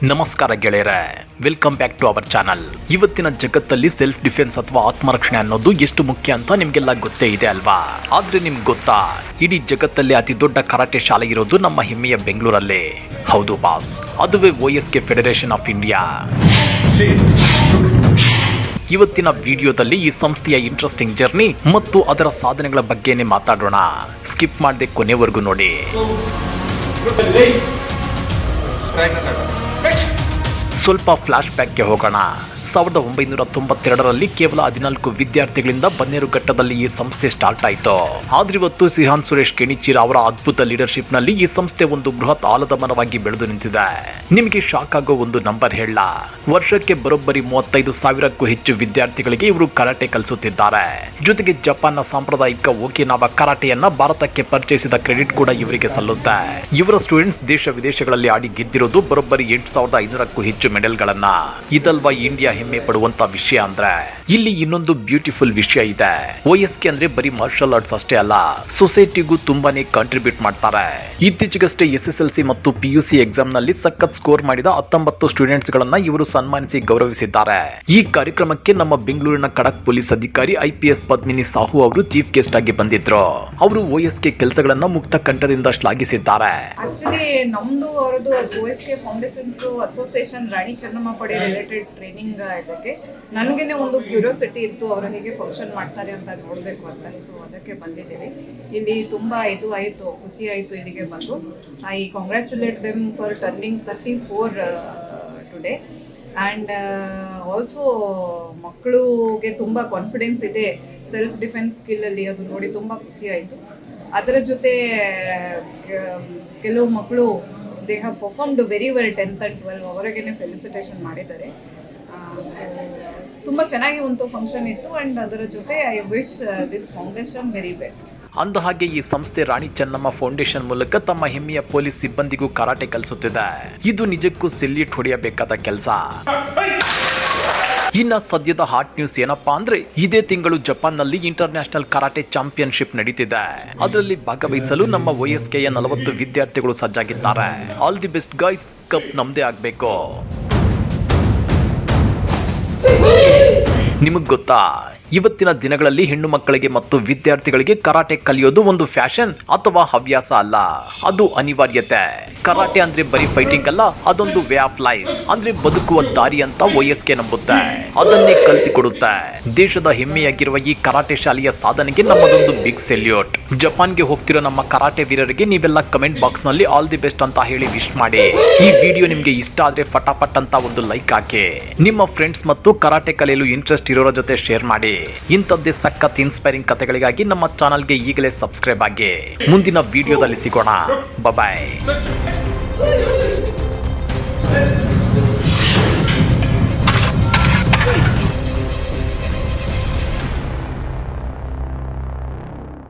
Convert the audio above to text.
ನಮಸ್ಕಾರ ಗೆಳೆಯರೆ, welcome back to our channel. ಇವತ್ತಿನ ಜಗತ್ತಲ್ಲಿ ಸೆಲ್ಫ್ ಡಿಫೆನ್ಸ್ ಅಥವಾ ಆತ್ಮರಕ್ಷಣೆ ಅನ್ನೋದು ಎಷ್ಟು ಮುಖ್ಯ ಅಂತ ನಿಮ್ಗೆಲ್ಲ ಗೊತ್ತೇ ಇದೆ ಅಲ್ವಾ? ಆದ್ರೆ ನಿಮ್ಗೆ ಗೊತ್ತಾ, ಇಡೀ ಜಗತ್ತಲ್ಲಿ ಅತಿ ದೊಡ್ಡ ಕರಾಟೆ ಶಾಲೆ ಇರೋದು ನಮ್ಮ ಹೆಮ್ಮೆಯ ಬೆಂಗಳೂರಲ್ಲೇ. ಹೌದು ಬಾಸ್, ಅದುವೇ OSK ಫೆಡರೇಷನ್ ಆಫ್ ಇಂಡಿಯಾ. ಇವತ್ತಿನ ವಿಡಿಯೋದಲ್ಲಿ ಈ ಸಂಸ್ಥೆಯ ಇಂಟ್ರೆಸ್ಟಿಂಗ್ ಜರ್ನಿ ಮತ್ತು ಅದರ ಸಾಧನೆಗಳ ಬಗ್ಗೆನೇ ಮಾತಾಡೋಣ. ಸ್ಕಿಪ್ ಮಾಡದೆ ಕೊನೆವರೆಗೂ ನೋಡಿ. ಸ್ವಲ್ಪ ಫ್ಲಾಶ್ ಬ್ಯಾಕ್ಗೆ ಹೋಗೋಣ. 1992ರಲ್ಲಿ ಕೇವಲ 14 ವಿದ್ಯಾರ್ಥಿಗಳಿಂದ ಬನ್ನೇರುಘಟ್ಟದಲ್ಲಿ ಈ ಸಂಸ್ಥೆ ಸ್ಟಾರ್ಟ್ ಆಯಿತು. ಆದ್ರೆ ಇವತ್ತು ಸಿಹಾನ್ ಸುರೇಶ್ ಕೆಣಿಚಿರ ಅವರ ಅದ್ಭುತ ಲೀಡರ್ಶಿಪ್ ನಲ್ಲಿ ಈ ಸಂಸ್ಥೆ ಒಂದು ಬೃಹತ್ ಆಲದ ಮರವಾಗಿ ಬೆಳೆದು ನಿಂತಿದೆ. ನಿಮಗೆ ಶಾಕ್ ಆಗೋ ಒಂದು ನಂಬರ್ ಹೇಳ, ವರ್ಷಕ್ಕೆ ಬರೋಬ್ಬರಿ 35,000ಕ್ಕೂ ಹೆಚ್ಚು ವಿದ್ಯಾರ್ಥಿಗಳಿಗೆ ಇವರು ಕರಾಟೆ ಕಲಿಸುತ್ತಿದ್ದಾರೆ. ಜೊತೆಗೆ ಜಪಾನ್ನ ಸಾಂಪ್ರದಾಯಿಕ ಓಕಿನಾವಾ ಕರಾಟೆಯನ್ನ ಭಾರತಕ್ಕೆ ಪರಿಚಯಿಸಿದ ಕ್ರೆಡಿಟ್ ಕೂಡ ಇವರಿಗೆ ಸಲ್ಲುತ್ತೆ. ಇವರ ಸ್ಟೂಡೆಂಟ್ಸ್ ದೇಶ ವಿದೇಶಗಳಲ್ಲಿ ಆಡಿ ಗೆದ್ದಿರೋದು ಬರೋಬ್ಬರಿ 8,500ಕ್ಕೂ ಹೆಚ್ಚು ಮೆಡಲ್ಗಳನ್ನ. ಇದಲ್ವಾ ಇಂಡಿಯಾ ಹೆಮ್ಮೆ ಪಡುವಂತ ವಿಷಯ ಅಂದ್ರೆ, ಇಲ್ಲಿ ಇನ್ನೊಂದು ಬ್ಯೂಟಿಫುಲ್ ವಿಷಯ ಇದೆ. OSK ಅಂದ್ರೆ ಬರೀ ಮಾರ್ಷಲ್ ಆರ್ಟ್ಸ್ ಅಷ್ಟೇ ಅಲ್ಲ, ಸೊಸೈಟಿಗೂ ತುಂಬಾನೇ ಕಾಂಟ್ರಿಬ್ಯೂಟ್ ಮಾಡ್ತಾರೆ. ಇತ್ತೀಚೆಗಷ್ಟೇ SSLC ಮತ್ತು PUC ಎಕ್ಸಾಮ್ ನಲ್ಲಿ ಸಖತ್ ಸ್ಕೋರ್ ಮಾಡಿದ 19 ಸ್ಟೂಡೆಂಟ್ಸ್ ಗಳನ್ನ ಇವರು ಸನ್ಮಾನಿಸಿ ಗೌರವಿಸಿದ್ದಾರೆ. ಈ ಕಾರ್ಯಕ್ರಮಕ್ಕೆ ನಮ್ಮ ಬೆಂಗಳೂರಿನ ಖಡಕ್ ಪೊಲೀಸ್ ಅಧಿಕಾರಿ IPS ಪದ್ಮಿನಿ ಸಾಹು ಅವರು ಚೀಫ್ ಗೆಸ್ಟ್ ಆಗಿ ಬಂದಿದ್ರು. ಅವರು OSK ಕೆಲಸಗಳನ್ನ ಮುಕ್ತ ಕಂಠದಿಂದ ಶ್ಲಾಘಿಸಿದ್ದಾರೆ. ನಮ್ದು ಅವರದು OSK foundation association Rani Chennamma ಪಡೆ ರಿಲೇಟೆಡ್ ಟ್ರೈನಿಂಗ್ ಇದಕ್ಕೆ ನನಗೇನೆ ಒಂದು ಕ್ಯೂರಿಯಾಸಿಟಿ ಇತ್ತು, ಅವರು ಹೇಗೆ ಫಂಕ್ಷನ್ ಮಾಡ್ತಾರೆ ಅಂತ ನೋಡಬೇಕು ಅಂತ. ಸೊ ಅದಕ್ಕೆ ಬಂದಿದ್ದೀವಿ. ಇಲ್ಲಿ ತುಂಬ ಇದು ಆಯಿತು, ಖುಷಿ ಆಯಿತು ಇಲ್ಲಿಗೆ ಬಂದು. I congratulate them for turning 34 today. And also ಮಕ್ಕಳಿಗೆ ತುಂಬ ಕಾನ್ಫಿಡೆನ್ಸ್ ಇದೆ ಸೆಲ್ಫ್ ಡಿಫೆನ್ಸ್ ಸ್ಕಿಲ್ಲಲ್ಲಿ, ಅದು ನೋಡಿ ತುಂಬ ಖುಷಿ ಆಯಿತು. ಅದರ ಜೊತೆ ಕೆಲವು ಮಕ್ಕಳು they have performed very well 10th and 12 ಅವರಿಗೇನೆ ಫೆಲಿಸಿಟೇಷನ್ ಮಾಡಿದ್ದಾರೆ. ಸೊ ತುಂಬ ಚೆನ್ನಾಗಿ ಒಂದು ಫಂಕ್ಷನ್ ಇತ್ತು. ಆ್ಯಂಡ್ ಅದರ ಜೊತೆ I wish this foundation very best. ಅಂದ ಹಾಗೆ ಈ ಸಂಸ್ಥೆ ರಾಣಿ ಚೆನ್ನಮ್ಮ ಫೌಂಡೇಶನ್ ಮೂಲಕ ತಮ್ಮ ಹೆಮ್ಮೆಯ ಪೊಲೀಸ್ ಸಿಬ್ಬಂದಿಗೂ ಕರಾಟೆ ಕಲಿಸುತ್ತಿದೆ. ಇದು ನಿಜಕ್ಕೂ ಸೆಲ್ಯೂಟ್ ಹೊಡೆಯಬೇಕಾದ ಕೆಲಸ. ಇನ್ನ ಸದ್ಯದ ಹಾಟ್ ನ್ಯೂಸ್ ಏನಪ್ಪಾ ಅಂದ್ರೆ, ಇದೇ ತಿಂಗಳು ಜಪಾನ್ನಲ್ಲಿ ಇಂಟರ್ನ್ಯಾಷನಲ್ ಕರಾಟೆ ಚಾಂಪಿಯನ್ಶಿಪ್ ನಡೀತಿದೆ. ಅದರಲ್ಲಿ ಭಾಗವಹಿಸಲು ನಮ್ಮ OSKಯ 40 ವಿದ್ಯಾರ್ಥಿಗಳು ಸಜ್ಜಾಗಿದ್ದಾರೆ. All the best guys, cup ನಮ್ದೇ ಆಗ್ಬೇಕು. ನಿಮಗ್ ಗೊತ್ತಾ, ಇವತ್ತಿನ ದಿನಗಳಲ್ಲಿ ಹೆಣ್ಣು ಮಕ್ಕಳಿಗೆ ಮತ್ತು ವಿದ್ಯಾರ್ಥಿಗಳಿಗೆ ಕರಾಟೆ ಕಲಿಯೋದು ಒಂದು ಫ್ಯಾಷನ್ ಅಥವಾ ಹವ್ಯಾಸ ಅಲ್ಲ, ಅದು ಅನಿವಾರ್ಯತೆ. ಕರಾಟೆ ಅಂದ್ರೆ ಬರೀ ಫೈಟಿಂಗ್ ಅಲ್ಲ, ಅದೊಂದು ವೇ ಆಫ್ ಲೈಫ್, ಅಂದ್ರೆ ಬದುಕುವ ದಾರಿ ಅಂತ OSK ನಂಬುತ್ತೆ. ಅದನ್ನೇ ಕಲಿಸಿಕೊಡುತ್ತೆ. ದೇಶದ ಹೆಮ್ಮೆಯಾಗಿರುವ ಈ ಕರಾಟೆ ಶಾಲೆಯ ಸಾಧನೆಗೆ ನಮ್ಮದೊಂದು ಬಿಗ್ ಸೆಲ್ಯೂಟ್. ಜಪಾನ್ಗೆ ಹೋಗ್ತಿರೋ ನಮ್ಮ ಕರಾಟೆ ವೀರರಿಗೆ ನೀವೆಲ್ಲ ಕಮೆಂಟ್ ಬಾಕ್ಸ್ ನಲ್ಲಿ ಆಲ್ ದಿ ಬೆಸ್ಟ್ ಅಂತ ಹೇಳಿ ವಿಶ್ ಮಾಡಿ. ಈ ವಿಡಿಯೋ ನಿಮ್ಗೆ ಇಷ್ಟ ಆದ್ರೆ ಫಟಾಫಟ್ ಅಂತ ಒಂದು ಲೈಕ್ ಹಾಕಿ. ನಿಮ್ಮ ಫ್ರೆಂಡ್ಸ್ ಮತ್ತು ಕರಾಟೆ ಕಲಿಯಲು ಇಂಟ್ರೆಸ್ಟ್ ಇರೋರ ಜೊತೆ ಶೇರ್ ಮಾಡಿ. ಇಂಥದ್ದೇ ಸಖತ್ ಇನ್ಸ್ಪೈರಿಂಗ್ ಕಥೆಗಳಿಗಾಗಿ ನಮ್ಮ ಚಾನಲ್ಗೆ ಈಗಲೇ ಸಬ್ಸ್ಕ್ರೈಬ್ ಆಗಿ. ಮುಂದಿನ ವಿಡಿಯೋದಲ್ಲಿ ಸಿಗೋಣ. ಬಾಯ್.